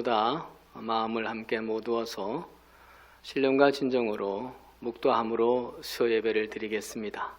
다 마음을 함께 모두어서 신령과 진정으로 묵도함으로 수요 예배를 드리겠습니다.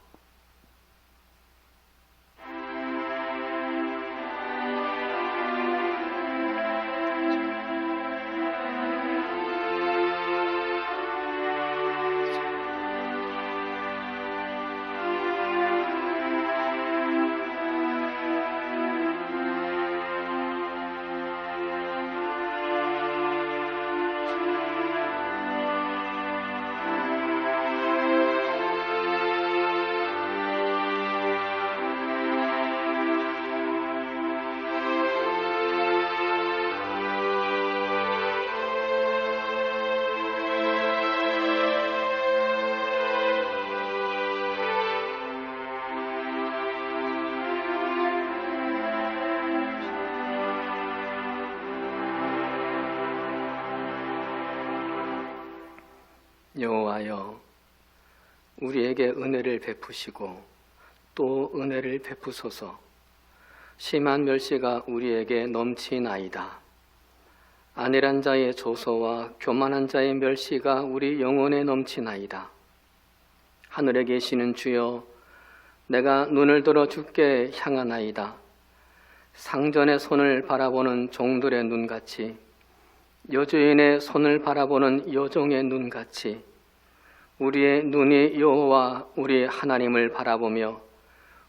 여호와여, 우리에게 은혜를 베푸시고 또 은혜를 베푸소서. 심한 멸시가 우리에게 넘치나이다. 안일한 자의 조소와 교만한 자의 멸시가 우리 영혼에 넘치나이다. 하늘에 계시는 주여, 내가 눈을 들어 주께 향하나이다. 상전의 손을 바라보는 종들의 눈같이, 여주인의 손을 바라보는 여종의 눈같이 우리의 눈이 여호와 우리 하나님을 바라보며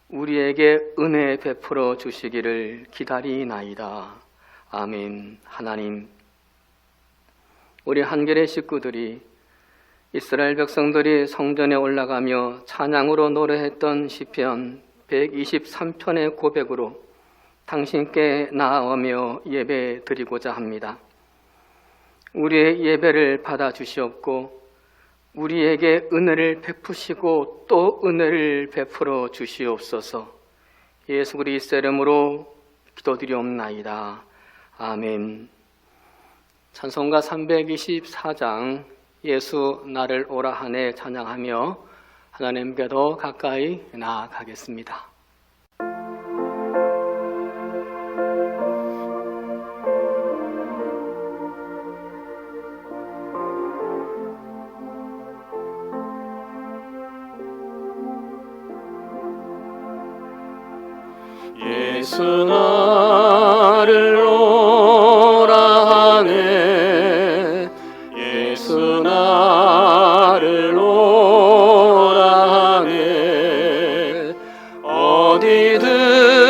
우리에게 은혜 베풀어 주시기를 기다리나이다. 아멘. 하나님, 우리 한결의 식구들이 이스라엘 백성들이 성전에 올라가며 찬양으로 노래했던 시편 123편의 고백으로 당신께 나아오며 예배 드리고자 합니다. 우리의 예배를 받아주시옵고 우리에게 은혜를 베푸시고 또 은혜를 베풀어 주시옵소서. 예수 그리스도의 이름으로 기도드리옵나이다. 아멘. 찬송가 324장 예수 나를 오라 하네 찬양하며 하나님께도 가까이 나아가겠습니다. 예수 나를 오라 하네, 예수 나를 오라 하네. 어디든지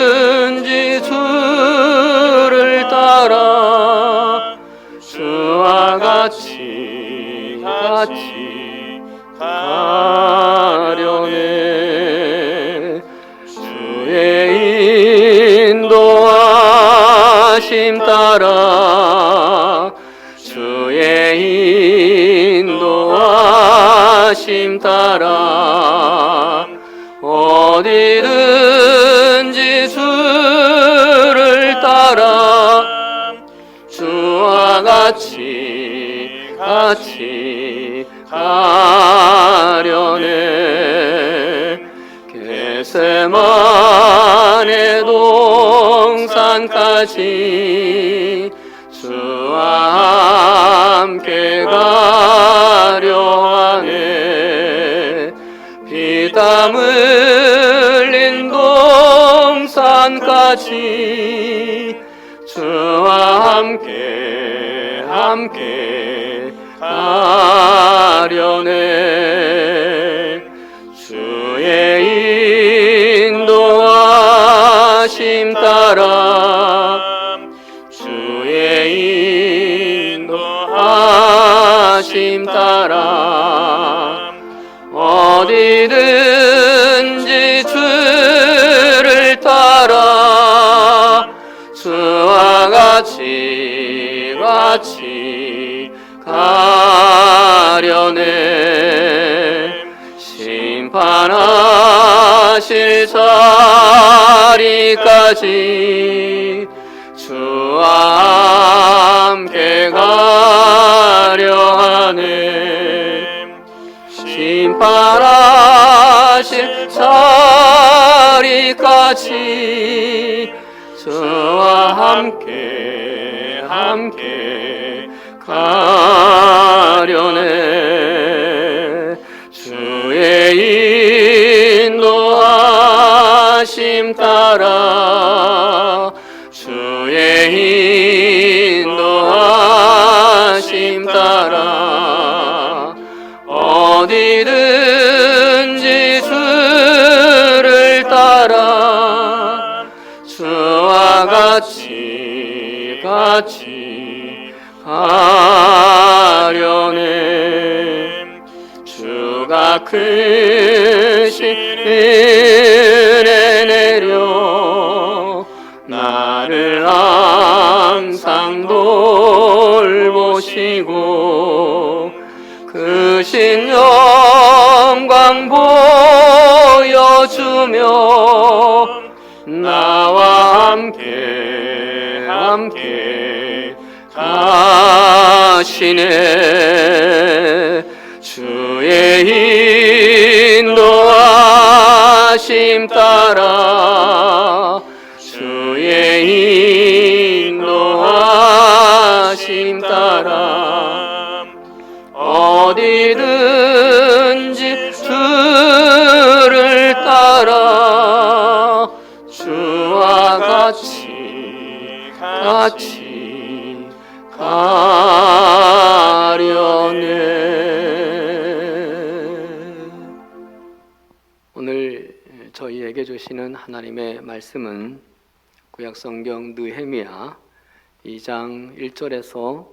주를 따라 주와 같이 가려네. 주의 인도하심 따라, 주의 인도하심 따라 어디든지 주를 따라 주와 같이 가려네. 겟세마네 동산까지 주와 함께 가려 하네. 피땀 흘린 동산까지 주와 함께 가려네. 주의 인도하심 따라, 주의 인도하심 따라 어디든지 주를 따라 주와 같이 가려네. 심판하실 자리까지 주와 함께 가려 하네. 심판하실 자리까지 주와 함께 가려네. 주의 인도하심 따라 주의 인도하심 따라 어디든지 주를 따라 주와 같이 가려네. 주가 크신 은혜 내려 나를 항상 돌보시고 크신 영광 보여주며 나와 함께 가시네. 주의 인도하심 따라 주의 인도하심 따라 어디든지 주를 따라 주와 같이 가려네. 오늘 저희에게 주시는 하나님의 말씀은 구약성경 느헤미야 2장 1절에서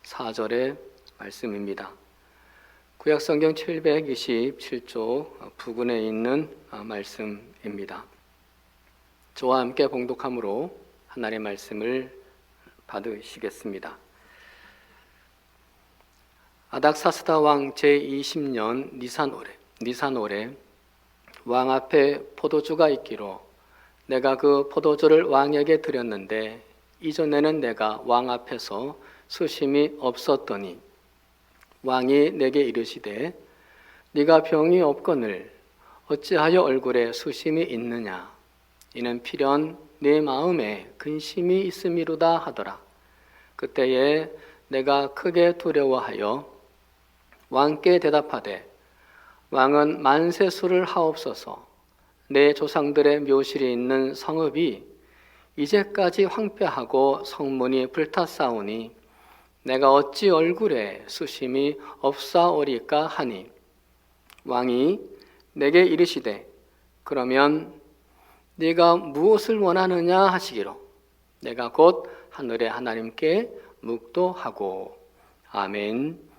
4절의 말씀입니다. 구약성경 727쪽 부근에 있는 말씀입니다. 저와 함께 봉독함으로 하나님의 말씀을 받으시겠습니다. 아닥사스다 왕 제20년 니산월에 왕 앞에 포도주가 있기로 내가 그 포도주를 왕에게 드렸는데 이전에는 내가 왕 앞에서 수심이 없었더니 왕이 내게 이르시되 네가 병이 없거늘 어찌하여 얼굴에 수심이 있느냐 이는 필연 내 마음에 근심이 있음이로다 하더라. 그때에 내가 크게 두려워하여 왕께 대답하되 왕은 만세수를 하옵소서. 내 조상들의 묘실이 있는 성읍이 이제까지 황폐하고 성문이 불탔사오니 내가 어찌 얼굴에 수심이 없사오리까 하니 왕이 내게 이르시되 그러면 네가 무엇을 원하느냐 하시기로 내가 곧 하늘의 하나님께 묵도하고. 아멘.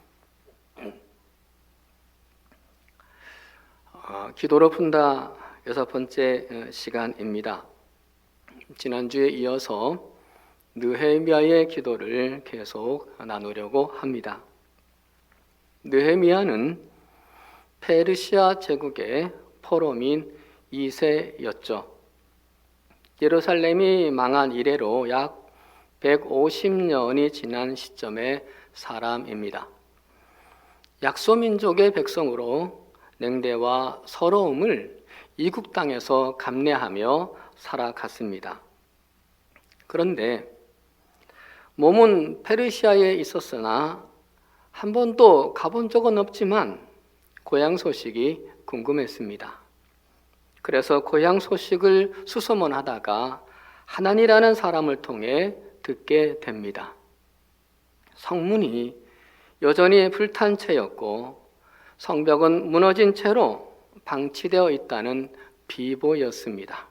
기도로 푼다 6번째 시간입니다. 지난주에 이어서 느헤미야의 기도를 계속 나누려고 합니다. 느헤미야는 페르시아 제국의 포로민 2세였죠. 예루살렘이 망한 이래로 약 150년이 지난 시점의 사람입니다. 약소민족의 백성으로 냉대와 서러움을 이국 땅에서 감내하며 살아갔습니다. 그런데 몸은 페르시아에 있었으나 한 번도 가본 적은 없지만 고향 소식이 궁금했습니다. 그래서 고향 소식을 수소문하다가 하난이라는 사람을 통해 듣게 됩니다. 성문이 여전히 불탄 채였고 성벽은 무너진 채로 방치되어 있다는 비보였습니다.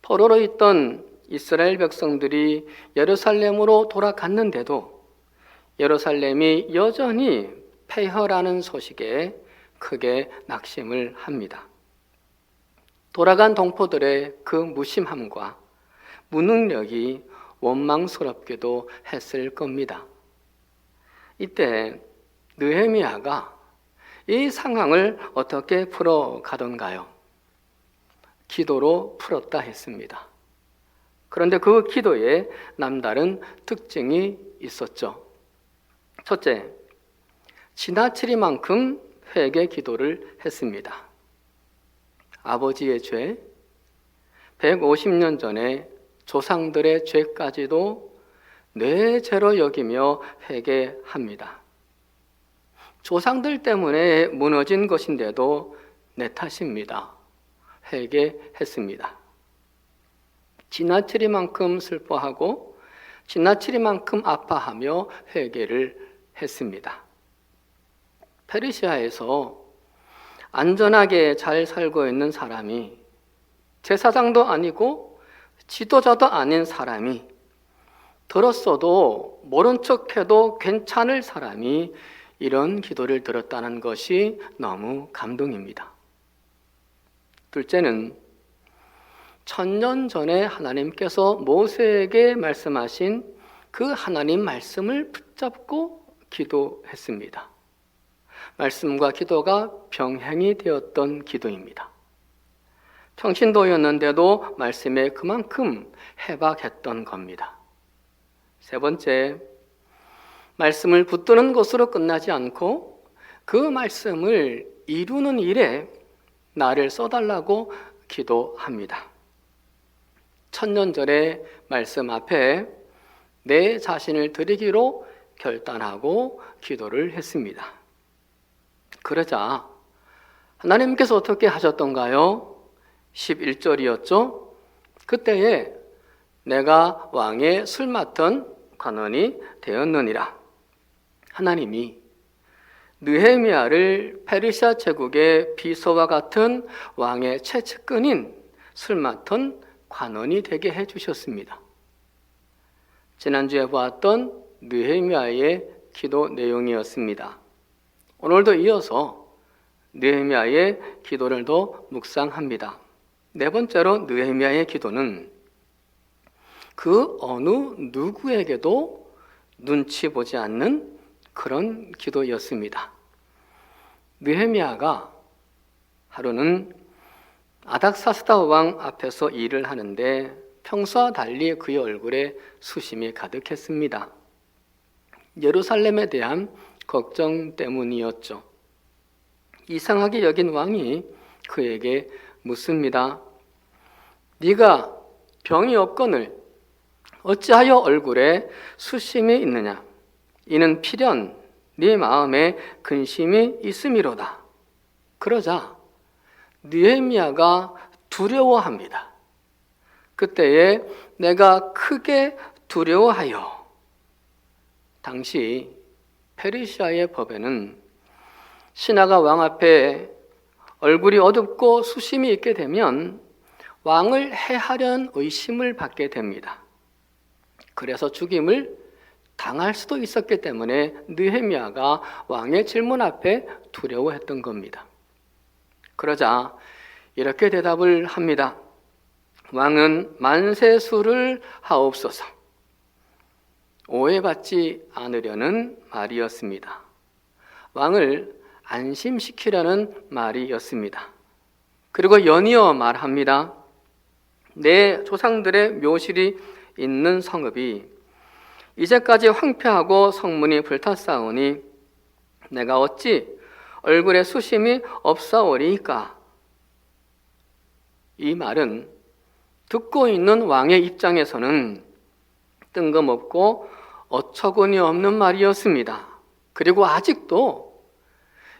포로로 있던 이스라엘 백성들이 예루살렘으로 돌아갔는데도 예루살렘이 여전히 폐허라는 소식에 크게 낙심을 합니다. 돌아간 동포들의 그 무심함과 무능력이 원망스럽기도 했을 겁니다. 이때 느헤미야가 이 상황을 어떻게 풀어가던가요? 기도로 풀었다 했습니다. 그런데 그 기도에 남다른 특징이 있었죠. 첫째, 지나치리만큼 회개 기도를 했습니다. 아버지의 죄, 150년 전에 조상들의 죄까지도 내 죄로 여기며 회개합니다. 조상들 때문에 무너진 것인데도 내 탓입니다. 회개했습니다. 지나치리만큼 슬퍼하고 지나치리만큼 아파하며 회개를 했습니다. 페르시아에서 안전하게 잘 살고 있는 사람이, 제사장도 아니고 지도자도 아닌 사람이, 들었어도 모른 척해도 괜찮을 사람이 이런 기도를 들었다는 것이 너무 감동입니다. 둘째는 1000년 전에 하나님께서 모세에게 말씀하신 그 하나님 말씀을 붙잡고 기도했습니다. 말씀과 기도가 병행이 되었던 기도입니다. 평신도였는데도 말씀에 그만큼 해박했던 겁니다. 세 번째, 말씀을 붙드는 것으로 끝나지 않고 그 말씀을 이루는 일에 나를 써달라고 기도합니다. 1000년 전의 말씀 앞에 내 자신을 드리기로 결단하고 기도를 했습니다. 그러자 하나님께서 어떻게 하셨던가요? 11절이었죠. 그때에 내가 왕의 술 맡은 관원이 되었느니라. 하나님이 느헤미야를 페르시아 제국의 비서와 같은 왕의 최측근인 술 맡은 관원이 되게 해주셨습니다. 지난주에 보았던 느헤미야의 기도 내용이었습니다. 오늘도 이어서 느헤미야의 기도를 더 묵상합니다. 네 번째로 느헤미야의 기도는 그 어느 누구에게도 눈치 보지 않는 그런 기도였습니다. 느헤미야가 하루는 아닥사스다 왕 앞에서 일을 하는데 평소와 달리 그의 얼굴에 수심이 가득했습니다. 예루살렘에 대한 걱정 때문이었죠. 이상하게 여긴 왕이 그에게 묻습니다. 네가 병이 없거늘 어찌하여 얼굴에 수심이 있느냐? 이는 필연 네 마음에 근심이 있음이로다. 그러자 느헤미야가 두려워합니다. 그때에 내가 크게 두려워하여. 당시 페르시아의 법에는 신하가 왕 앞에 얼굴이 어둡고 수심이 있게 되면 왕을 해하려는 의심을 받게 됩니다. 그래서 죽임을 당할 수도 있었기 때문에 느헤미야가 왕의 질문 앞에 두려워했던 겁니다. 그러자 이렇게 대답을 합니다. 왕은 만세수를 하옵소서. 오해받지 않으려는 말이었습니다. 왕을 안심시키려는 말이었습니다. 그리고 연이어 말합니다. 내 조상들의 묘실이 있는 성읍이 이제까지 황폐하고 성문이 불탔사오니 내가 어찌 얼굴에 수심이 없사오리이까. 이 말은 듣고 있는 왕의 입장에서는 뜬금없고 어처구니 없는 말이었습니다. 그리고 아직도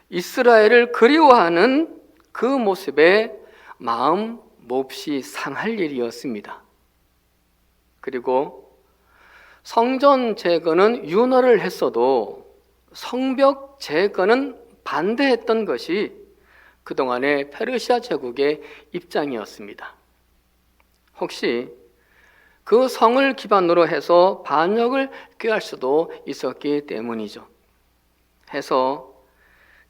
이스라엘을 그리워하는 그 모습에 마음 몹시 상할 일이었습니다. 그리고 성전 재건은 윤허를 했어도 성벽 재건은 반대했던 것이 그동안의 페르시아 제국의 입장이었습니다. 혹시 그 성을 기반으로 해서 반역을 꾀할 수도 있었기 때문이죠. 해서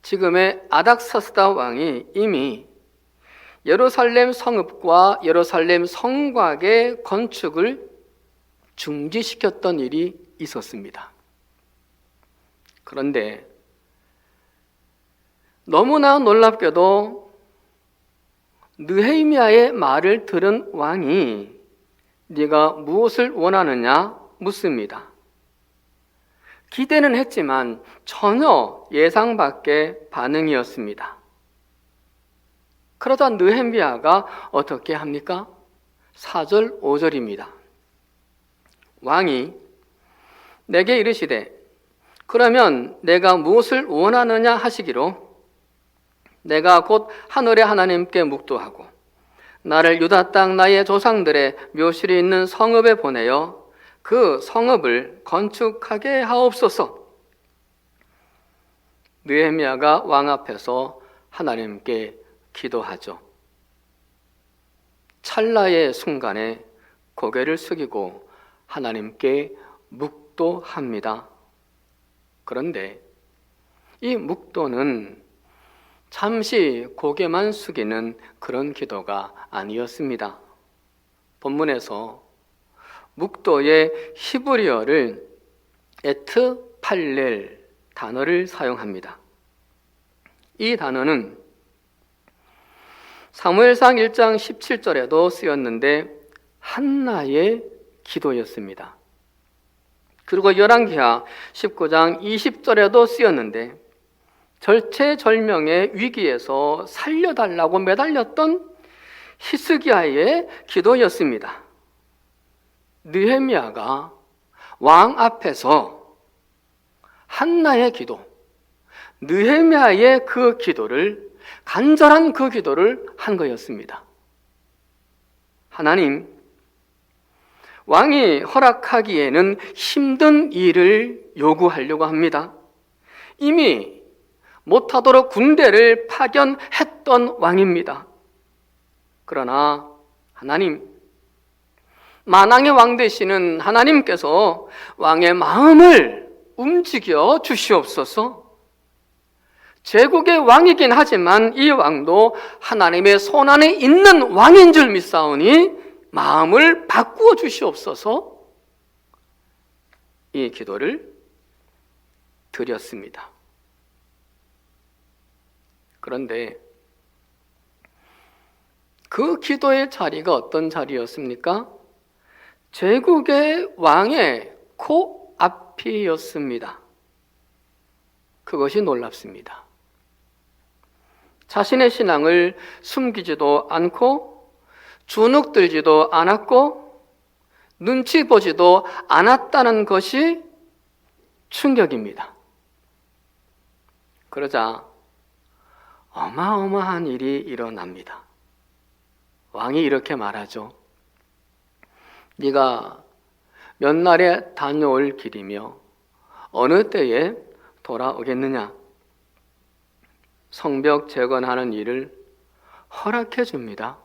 지금의 아닥사스다 왕이 이미 예루살렘 성읍과 예루살렘 성곽의 건축을 중지시켰던 일이 있었습니다. 그런데 너무나 놀랍게도 느헤미야의 말을 들은 왕이 네가 무엇을 원하느냐 묻습니다. 기대는 했지만 전혀 예상 밖의 반응이었습니다. 그러다 느헤미야가 어떻게 합니까? 4절, 5절입니다. 왕이 내게 이르시되 그러면 내가 무엇을 원하느냐 하시기로 내가 곧 하늘의 하나님께 묵도하고 나를 유다 땅 나의 조상들의 묘실이 있는 성읍에 보내어 그 성읍을 건축하게 하옵소서. 느헤미야가 왕 앞에서 하나님께 기도하죠. 찰나의 순간에 고개를 숙이고 하나님께 묵도합니다. 그런데 이 묵도는 잠시 고개만 숙이는 그런 기도가 아니었습니다. 본문에서 묵도의 히브리어를 에트 팔렐 단어를 사용합니다. 이 단어는 사무엘상 1장 17절에도 쓰였는데 한나의 기도였습니다. 그리고 열왕기하 19장 20절에도 쓰였는데 절체절명의 위기에서 살려달라고 매달렸던 히스기야의 기도였습니다. 느헤미야가 왕 앞에서 한나의 기도, 느헤미야의 그 기도를, 간절한 그 기도를 한 거였습니다. 하나님, 왕이 허락하기에는 힘든 일을 요구하려고 합니다. 이미 못하도록 군대를 파견했던 왕입니다. 그러나 하나님, 만왕의 왕 되시는 하나님께서 왕의 마음을 움직여 주시옵소서. 제국의 왕이긴 하지만 이 왕도 하나님의 손안에 있는 왕인 줄 믿사오니 마음을 바꾸어 주시옵소서. 이 기도를 드렸습니다. 그런데 그 기도의 자리가 어떤 자리였습니까? 제국의 왕의 코앞이었습니다. 그것이 놀랍습니다. 자신의 신앙을 숨기지도 않고 주눅들지도 않았고 눈치 보지도 않았다는 것이 충격입니다. 그러자 어마어마한 일이 일어납니다. 왕이 이렇게 말하죠. 네가 몇 날에 다녀올 길이며 어느 때에 돌아오겠느냐? 성벽 재건하는 일을 허락해 줍니다.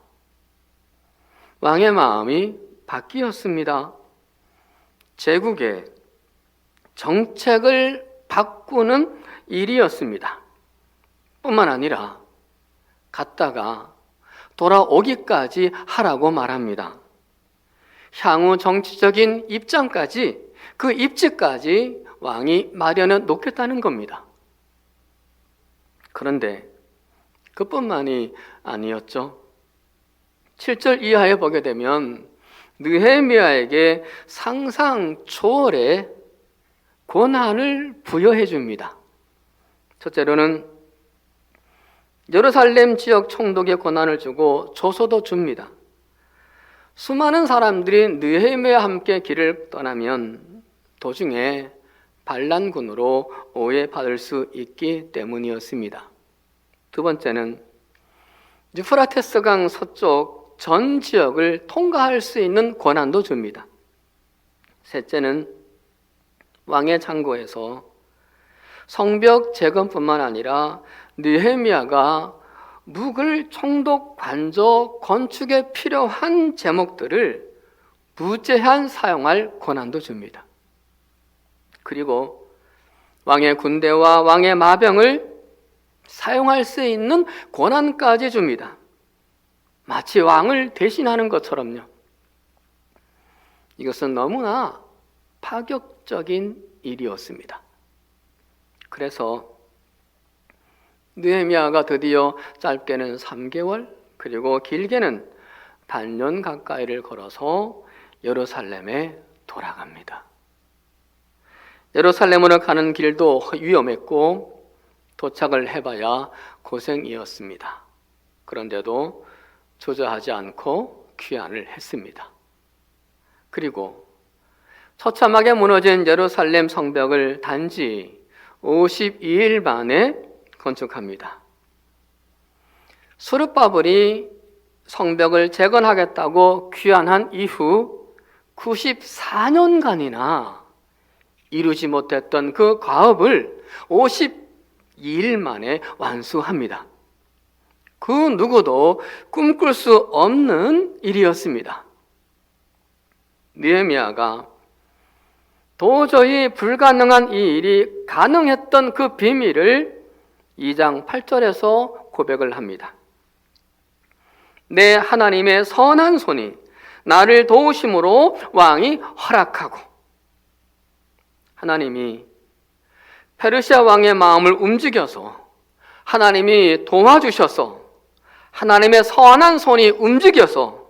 왕의 마음이 바뀌었습니다. 제국의 정책을 바꾸는 일이었습니다. 뿐만 아니라 갔다가 돌아오기까지 하라고 말합니다. 향후 정치적인 입장까지, 그 입지까지 왕이 마련해 놓겠다는 겁니다. 그런데 그뿐만이 아니었죠. 7절 이하에 보게 되면 느헤미야에게 상상 초월의 권한을 부여해 줍니다. 첫째로는 예루살렘 지역 총독의 권한을 주고 조서도 줍니다. 수많은 사람들이 느헤미야와 함께 길을 떠나면 도중에 반란군으로 오해받을 수 있기 때문이었습니다. 두 번째는 유프라테스강 서쪽 전 지역을 통과할 수 있는 권한도 줍니다. 셋째는 왕의 창고에서 성벽 재건뿐만 아니라 느헤미야가 묵을 총독 관저 건축에 필요한 제목들을 무제한 사용할 권한도 줍니다. 그리고 왕의 군대와 왕의 마병을 사용할 수 있는 권한까지 줍니다. 마치 왕을 대신하는 것처럼요. 이것은 너무나 파격적인 일이었습니다. 그래서 느헤미야가 드디어 짧게는 3개월 그리고 길게는 반년 가까이를 걸어서 예루살렘에 돌아갑니다. 예루살렘으로 가는 길도 위험했고 도착을 해봐야 고생이었습니다. 그런데도 주저하지 않고 귀환을 했습니다. 그리고 처참하게 무너진 예루살렘 성벽을 단지 52일 만에 건축합니다. 스룹바벨이 성벽을 재건하겠다고 귀환한 이후 94년간이나 이루지 못했던 그 과업을 52일 만에 완수합니다. 그 누구도 꿈꿀 수 없는 일이었습니다. 느헤미야가 도저히 불가능한 이 일이 가능했던 그 비밀을 2장 8절에서 고백을 합니다. 내 하나님의 선한 손이 나를 도우심으로 왕이 허락하고, 하나님이 페르시아 왕의 마음을 움직여서, 하나님이 도와주셔서, 하나님의 선한 손이 움직여서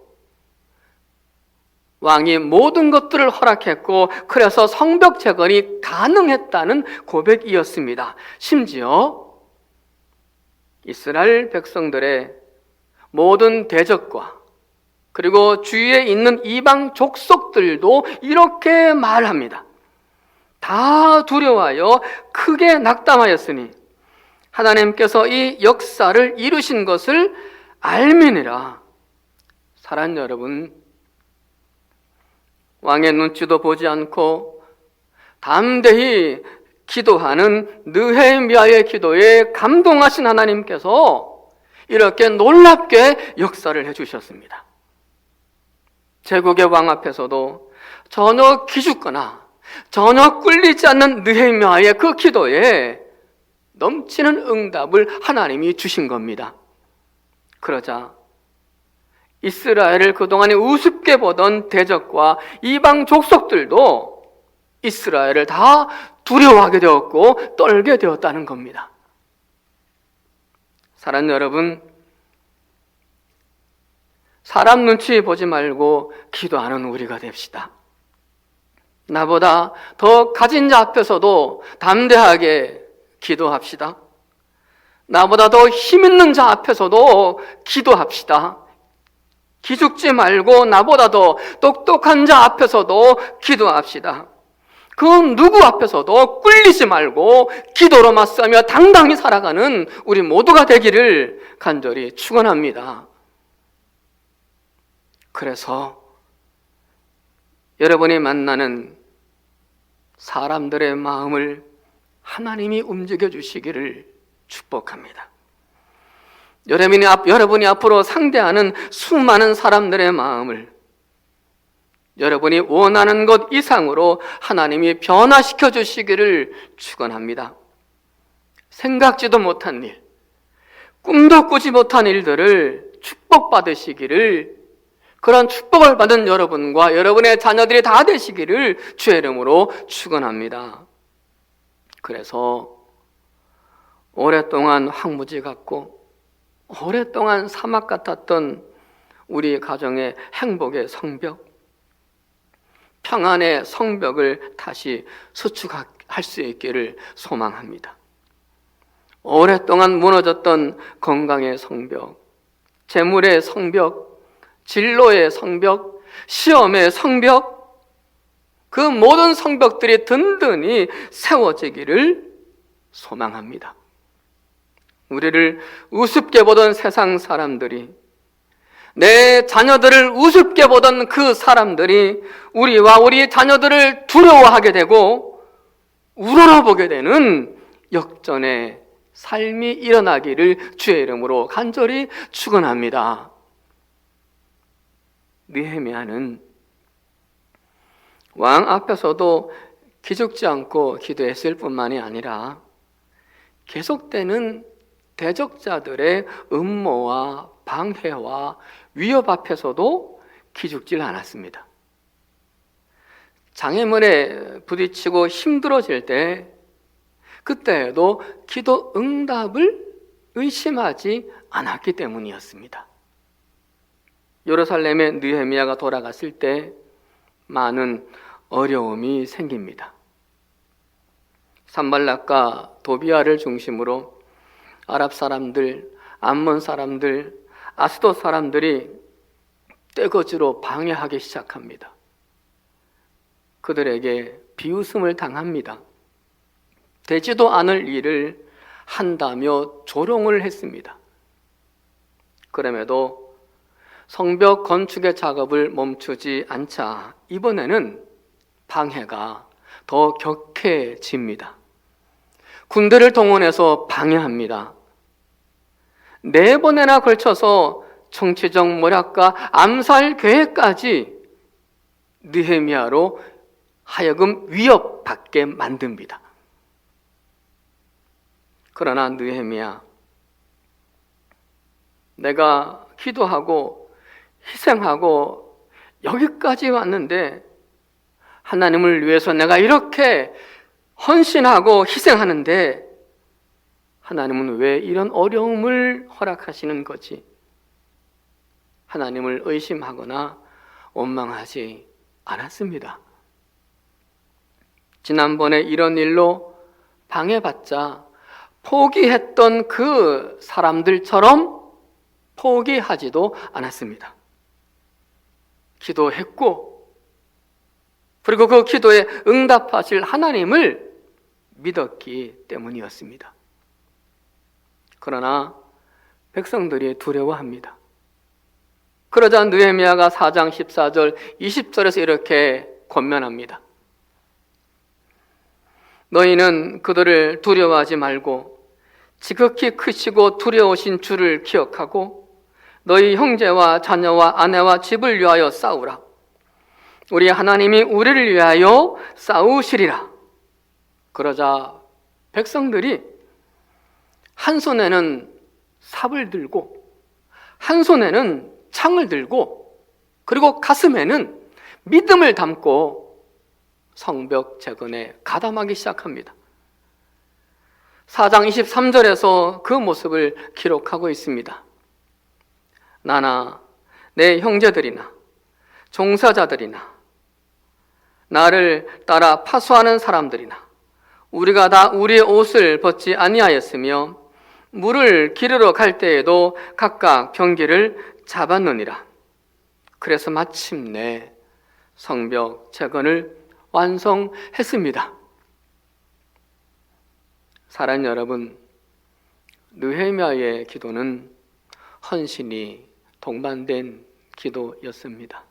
왕이 모든 것들을 허락했고, 그래서 성벽 재건이 가능했다는 고백이었습니다. 심지어 이스라엘 백성들의 모든 대적과 그리고 주위에 있는 이방 족속들도 이렇게 말합니다. 다 두려워하여 크게 낙담하였으니 하나님께서 이 역사를 이루신 것을 알미니라. 사랑하는 여러분, 왕의 눈치도 보지 않고 담대히 기도하는 느헤미야의 기도에 감동하신 하나님께서 이렇게 놀랍게 역사를 해주셨습니다. 제국의 왕 앞에서도 전혀 기죽거나 전혀 꿀리지 않는 느헤미야의 그 기도에 넘치는 응답을 하나님이 주신 겁니다. 그러자 이스라엘을 그동안에 우습게 보던 대적과 이방 족속들도 이스라엘을 다 두려워하게 되었고 떨게 되었다는 겁니다. 사랑하는 여러분, 사람 눈치 보지 말고 기도하는 우리가 됩시다. 나보다 더 가진 자 앞에서도 담대하게 기도합시다. 나보다 더 힘 있는 자 앞에서도 기도합시다. 기죽지 말고 나보다 더 똑똑한 자 앞에서도 기도합시다. 그 누구 앞에서도 꿀리지 말고 기도로 맞서며 당당히 살아가는 우리 모두가 되기를 간절히 축원합니다. 그래서 여러분이 만나는 사람들의 마음을 하나님이 움직여 주시기를 축복합니다. 여러분이 앞으로 상대하는 수많은 사람들의 마음을 여러분이 원하는 것 이상으로 하나님이 변화시켜 주시기를 축원합니다. 생각지도 못한 일, 꿈도 꾸지 못한 일들을 축복받으시기를, 그런 축복을 받은 여러분과 여러분의 자녀들이 다 되시기를 주의 이름으로 축원합니다. 그래서 오랫동안 황무지 같고 오랫동안 사막 같았던 우리 가정의 행복의 성벽, 평안의 성벽을 다시 수축할 수 있기를 소망합니다. 오랫동안 무너졌던 건강의 성벽, 재물의 성벽, 진로의 성벽, 시험의 성벽, 그 모든 성벽들이 든든히 세워지기를 소망합니다. 우리를 우습게 보던 세상 사람들이, 내 자녀들을 우습게 보던 그 사람들이 우리와 우리 자녀들을 두려워하게 되고 우러러보게 되는 역전의 삶이 일어나기를 주의 이름으로 간절히 축원합니다. 느헤미야는 왕 앞에서도 기죽지 않고 기도했을 뿐만이 아니라 계속되는 대적자들의 음모와 방해와 위협 앞에서도 기죽질 않았습니다. 장애물에 부딪히고 힘들어질 때 그때에도 기도 응답을 의심하지 않았기 때문이었습니다. 예루살렘에 느헤미야가 돌아갔을 때 많은 어려움이 생깁니다. 산발락과 도비아를 중심으로 아랍 사람들, 암몬 사람들, 아스돗 사람들이 떼거지로 방해하기 시작합니다. 그들에게 비웃음을 당합니다. 되지도 않을 일을 한다며 조롱을 했습니다. 그럼에도 성벽 건축의 작업을 멈추지 않자 이번에는 방해가 더 격해집니다. 군대를 동원해서 방해합니다. 4번에나 걸쳐서 정치적 모략과 암살 계획까지 느헤미야로 하여금 위협받게 만듭니다. 그러나 느헤미야, 내가 기도하고 희생하고 여기까지 왔는데 하나님을 위해서 내가 이렇게 헌신하고 희생하는데 하나님은 왜 이런 어려움을 허락하시는 거지? 하나님을 의심하거나 원망하지 않았습니다. 지난번에 이런 일로 방해받자 포기했던 그 사람들처럼 포기하지도 않았습니다. 기도했고, 그리고 그 기도에 응답하실 하나님을 믿었기 때문이었습니다. 그러나 백성들이 두려워합니다. 그러자 느헤미야가 4장 14절 20절에서 이렇게 권면합니다. 너희는 그들을 두려워하지 말고 지극히 크시고 두려우신 주를 기억하고 너희 형제와 자녀와 아내와 집을 위하여 싸우라. 우리 하나님이 우리를 위하여 싸우시리라. 그러자 백성들이 한 손에는 삽을 들고 한 손에는 창을 들고 그리고 가슴에는 믿음을 담고 성벽 재건에 가담하기 시작합니다. 4장 23절에서 그 모습을 기록하고 있습니다. 나나 내 형제들이나 종사자들이나 나를 따라 파수하는 사람들이나 우리가 다 우리의 옷을 벗지 아니하였으며 물을 기르러 갈 때에도 각각 병기를 잡았느니라. 그래서 마침내 성벽 재건을 완성했습니다. 사랑하는 여러분, 느헤미야의 기도는 헌신이 동반된 기도였습니다.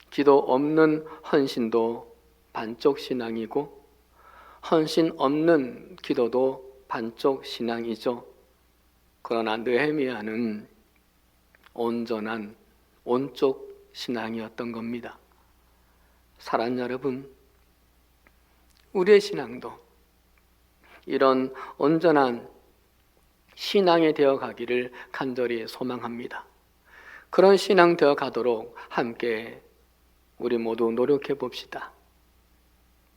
기도 없는 헌신도 반쪽 신앙이고 헌신 없는 기도도 반쪽 신앙이죠. 그러나 느헤미야는 온전한 온쪽 신앙이었던 겁니다. 사랑하는 여러분, 우리의 신앙도 이런 온전한 신앙이 되어 가기를 간절히 소망합니다. 그런 신앙 되어 가도록 함께 우리 모두 노력해 봅시다.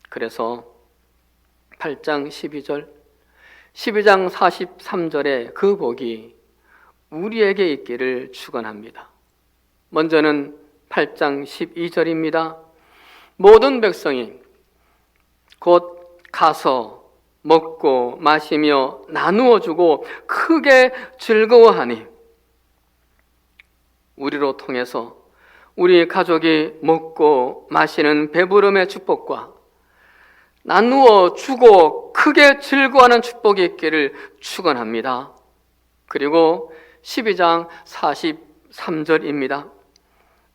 그래서 8장 12절, 12장 43절의 그 복이 우리에게 있기를 축원합니다. 먼저는 8장 12절입니다. 모든 백성이 곧 가서 먹고 마시며 나누어 주고 크게 즐거워하니 우리로 통해서 우리 가족이 먹고 마시는 배부름의 축복과 나누어 주고 크게 즐거워하는 축복이 있기를 축원합니다. 그리고 12장 43절입니다.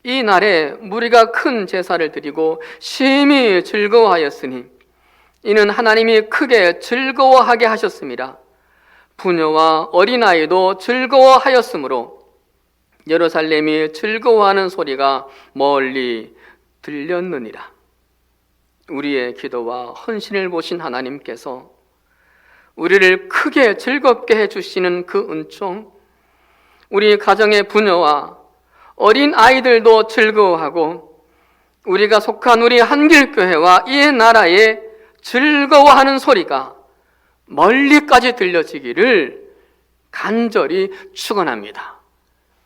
이 날에 무리가 큰 제사를 드리고 심히 즐거워하였으니 이는 하나님이 크게 즐거워하게 하셨습니다. 부녀와 어린아이도 즐거워하였으므로 예루살렘이 즐거워하는 소리가 멀리 들렸느니라. 우리의 기도와 헌신을 보신 하나님께서 우리를 크게 즐겁게 해주시는 그 은총, 우리 가정의 부녀와 어린 아이들도 즐거워하고 우리가 속한 우리 한길교회와 이 나라에 즐거워하는 소리가 멀리까지 들려지기를 간절히 축원합니다.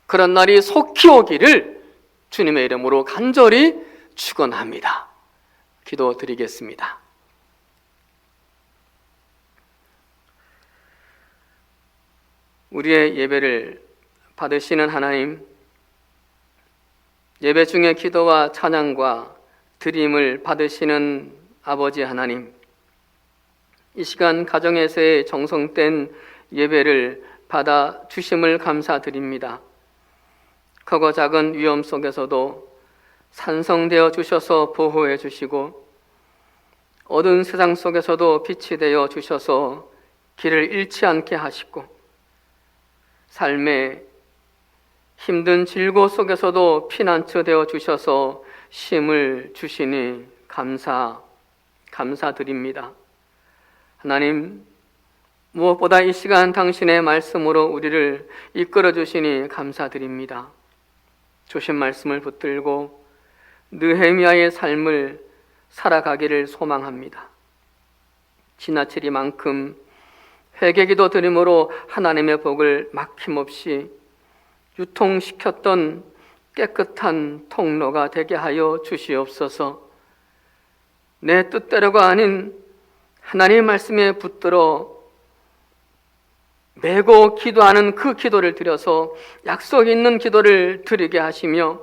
그런 날이 속히 오기를 주님의 이름으로 간절히 축원합니다. 기도드리겠습니다. 우리의 예배를 받으시는 하나님, 예배 중에 기도와 찬양과 드림을 받으시는 아버지 하나님, 이 시간 가정에서의 정성된 예배를 받아 주심을 감사드립니다. 크고 작은 위험 속에서도 산성되어 주셔서 보호해 주시고, 어두운 세상 속에서도 빛이 되어 주셔서 길을 잃지 않게 하시고, 삶의 힘든 질고 속에서도 피난처 되어 주셔서 쉼을 주시니 감사드립니다. 하나님, 무엇보다 이 시간 당신의 말씀으로 우리를 이끌어 주시니 감사드립니다. 주신 말씀을 붙들고 느헤미야의 삶을 살아가기를 소망합니다. 지나치리만큼 회개기도 드림으로 하나님의 복을 막힘없이 유통시켰던 깨끗한 통로가 되게 하여 주시옵소서. 내 뜻대로가 아닌 하나님의 말씀에 붙들어 매고 기도하는 그 기도를 드려서 약속 있는 기도를 드리게 하시며,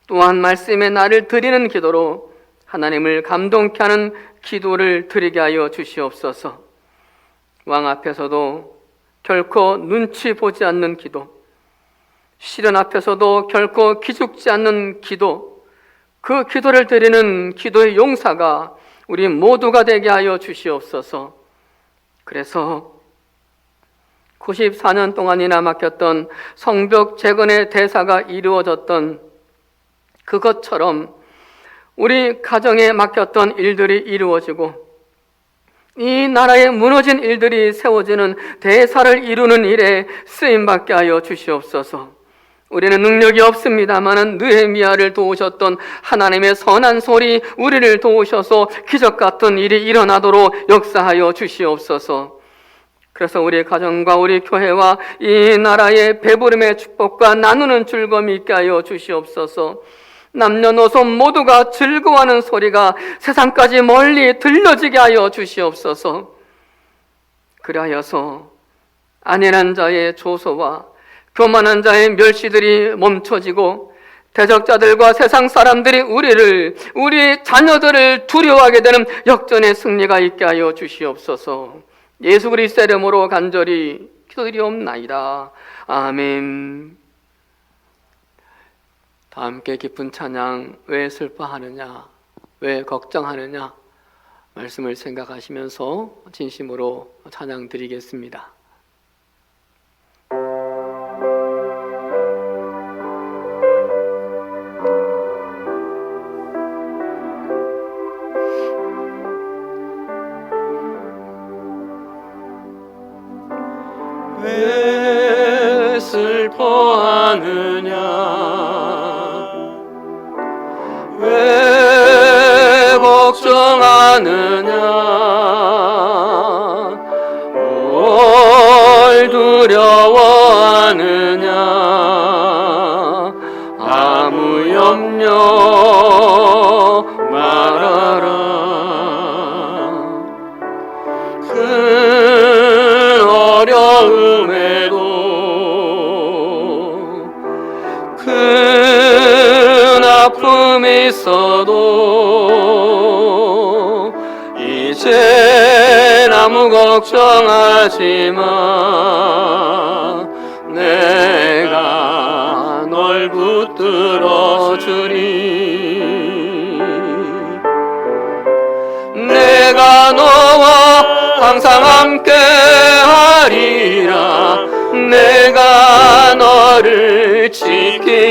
또한 말씀에 나를 드리는 기도로 하나님을 감동케 하는 기도를 드리게 하여 주시옵소서. 왕 앞에서도 결코 눈치 보지 않는 기도, 시련 앞에서도 결코 기죽지 않는 기도, 그 기도를 드리는 기도의 용사가 우리 모두가 되게 하여 주시옵소서. 그래서 94년 동안이나 막혔던 성벽 재건의 대사가 이루어졌던 그것처럼 우리 가정에 막혔던 일들이 이루어지고, 이 나라에 무너진 일들이 세워지는 대사를 이루는 일에 쓰임받게 하여 주시옵소서. 우리는 능력이 없습니다마는 느헤미야를 도우셨던 하나님의 선한 손이 우리를 도우셔서 기적 같은 일이 일어나도록 역사하여 주시옵소서. 그래서 우리 가정과 우리 교회와 이 나라의 배부름의 축복과 나누는 즐거움이 있게 하여 주시옵소서. 남녀노소 모두가 즐거워하는 소리가 세상까지 멀리 들려지게 하여 주시옵소서. 그리하여서 안일한 자의 조소와 교만한 자의 멸시들이 멈춰지고, 대적자들과 세상 사람들이 우리 자녀들을 두려워하게 되는 역전의 승리가 있게 하여 주시옵소서. 예수 그리스도의 이름으로 간절히 기도드리옵나이다. 아멘. 다 함께 깊은 찬양, 왜 슬퍼하느냐, 왜 걱정하느냐 말씀을 생각하시면서 진심으로 찬양 드리겠습니다. 왜 슬퍼하느냐, 왜 걱정하느냐, 뭘 두려워하느냐, 아무 염려 말아라. 큰 어려움에도 큰 아픔이 있어도 이젠 아무 걱정하지 마. 내가 널 붙들어 주리. 내가 너와 항상 함께 하리라. 내가 너를 지키리라.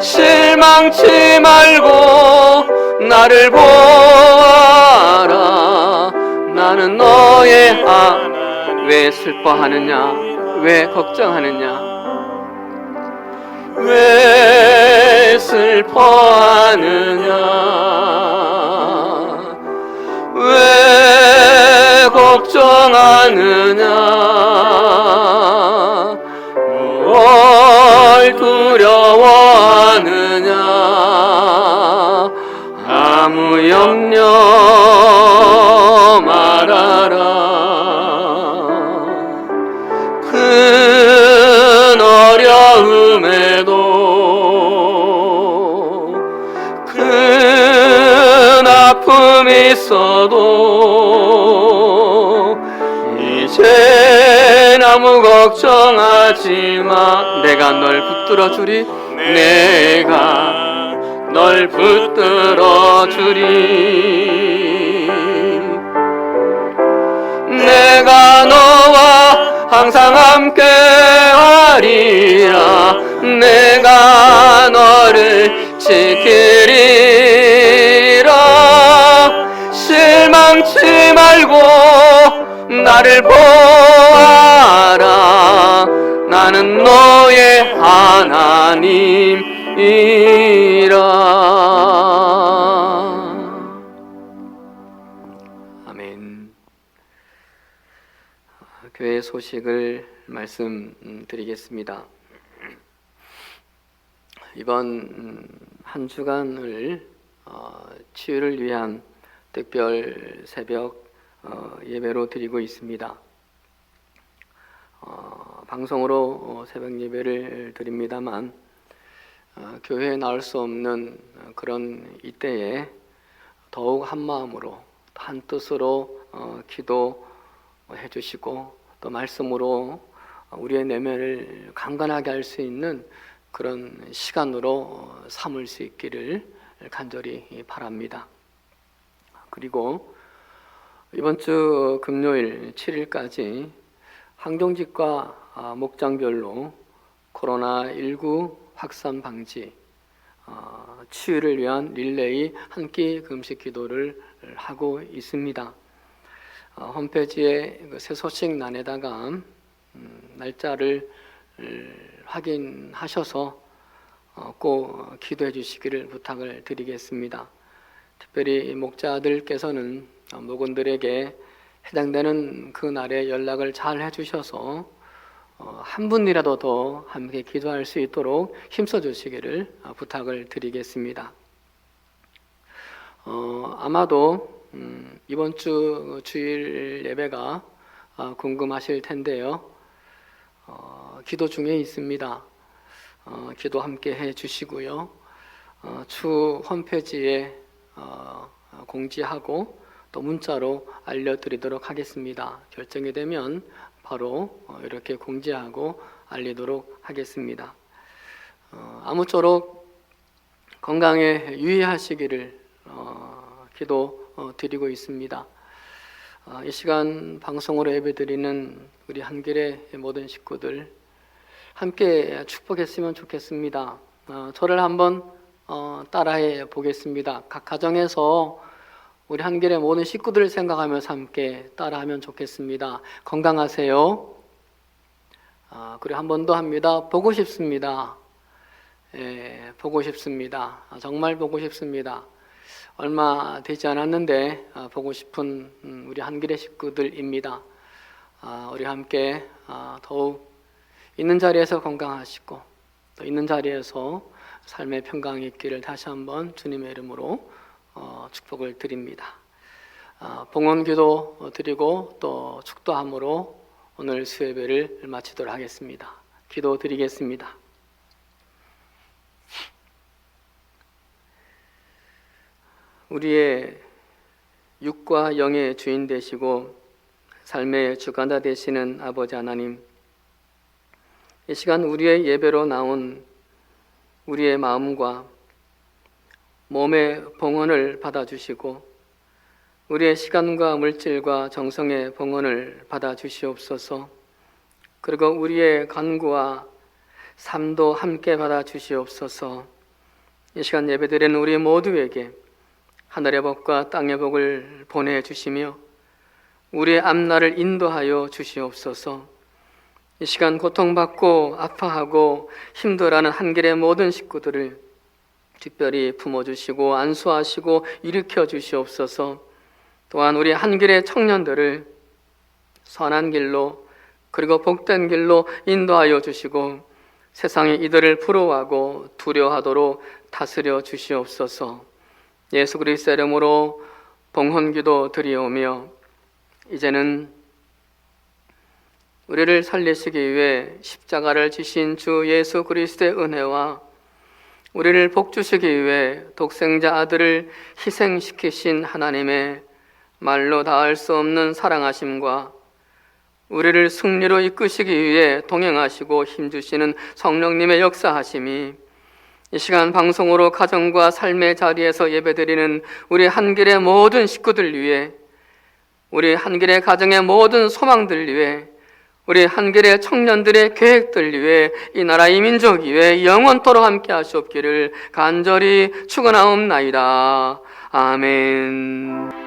실망치 말고 나를 보아라. 나는 너의 하나님. 왜 슬퍼하느냐, 왜 걱정하느냐, 왜 슬퍼하느냐, 왜 걱정하느냐, 뭘 두려워하느냐, 아무 염려 말아라. 큰 어려움에도 힘들어도 이젠 아무 걱정하지 마. 내가 널 붙들어 주리. 내가 널 붙들어 주리. 내가 너와 항상 함께 하리라. 내가 너를 지키리라. 실망치 말고 나를 보아라. 나는 너의 하나님이라. 아멘. 교회 소식을 말씀드리겠습니다. 이번 한 주간을 치유를 위한 특별 새벽 예배로 드리고 있습니다. 방송으로 새벽 예배를 드립니다만 교회에 나올 수 없는 그런 이때에 더욱 한 마음으로 한 뜻으로 기도해 주시고 또 말씀으로 우리의 내면을 강건하게 할 수 있는 그런 시간으로 삼을 수 있기를 간절히 바랍니다. 그리고 이번 주 금요일 7일까지 항정직과 목장별로 코로나19 확산 방지 치유를 위한 릴레이 한 끼 금식 기도를 하고 있습니다. 홈페이지에 새 소식란에다가 날짜를 확인하셔서 꼭 기도해 주시기를 부탁을 드리겠습니다. 특별히 목자들께서는 목원들에게 해당되는 그 날에 연락을 잘 해주셔서 한 분이라도 더 함께 기도할 수 있도록 힘써 주시기를 부탁을 드리겠습니다. 아마도 이번 주 주일 예배가 궁금하실 텐데요. 기도 중에 있습니다. 기도 함께 해 주시고요. 추 홈페이지에 공지하고 또 문자로 알려드리도록 하겠습니다. 결정이 되면 바로 이렇게 공지하고 알리도록 하겠습니다. 아무쪼록 건강에 유의하시기를 기도 드리고 있습니다. 이 시간 방송으로 예배드리는 우리 한길의 모든 식구들 함께 축복했으면 좋겠습니다. 저를 한번 따라해 보겠습니다. 각 가정에서 우리 한길의 모든 식구들을 생각하면서 함께 따라하면 좋겠습니다. 건강하세요. 그리고 한 번 더 합니다. 보고 싶습니다. 보고 싶습니다. 정말 보고 싶습니다. 얼마 되지 않았는데 보고 싶은 우리 한길의 식구들입니다. 우리 함께 더욱 있는 자리에서 건강하시고 또 있는 자리에서 삶의 평강이 있기를 다시 한번 주님의 이름으로 축복을 드립니다. 봉헌기도 드리고 또 축도함으로 오늘 수예배를 마치도록 하겠습니다. 기도 드리겠습니다. 우리의 육과 영의 주인 되시고 삶의 주관자 되시는 아버지 하나님, 이 시간 우리의 예배로 나온 우리의 마음과 몸의 봉헌을 받아주시고 우리의 시간과 물질과 정성의 봉헌을 받아주시옵소서. 그리고 우리의 간구와 삶도 함께 받아주시옵소서. 이 시간 예배드리는 우리 모두에게 하늘의 복과 땅의 복을 보내주시며 우리의 앞날을 인도하여 주시옵소서. 이 시간 고통받고 아파하고 힘들어하는 한길의 모든 식구들을 특별히 품어주시고 안수하시고 일으켜 주시옵소서. 또한 우리 한길의 청년들을 선한 길로 그리고 복된 길로 인도하여 주시고 세상이 이들을 부러워하고 두려워하도록 다스려 주시옵소서. 예수 그리스도의 이름으로 봉헌기도 드리오며 이제는 우리를 살리시기 위해 십자가를 지신 주 예수 그리스도의 은혜와 우리를 복주시기 위해 독생자 아들을 희생시키신 하나님의 말로 다할 수 없는 사랑하심과 우리를 승리로 이끄시기 위해 동행하시고 힘주시는 성령님의 역사하심이 이 시간 방송으로 가정과 삶의 자리에서 예배드리는 우리 한길의 모든 식구들 위해, 우리 한길의 가정의 모든 소망들 위해, 우리 한길의 청년들의 계획들 위해, 이 나라 이 민족 위해 영원토록 함께 하시옵기를 간절히 축원하옵나이다. 아멘.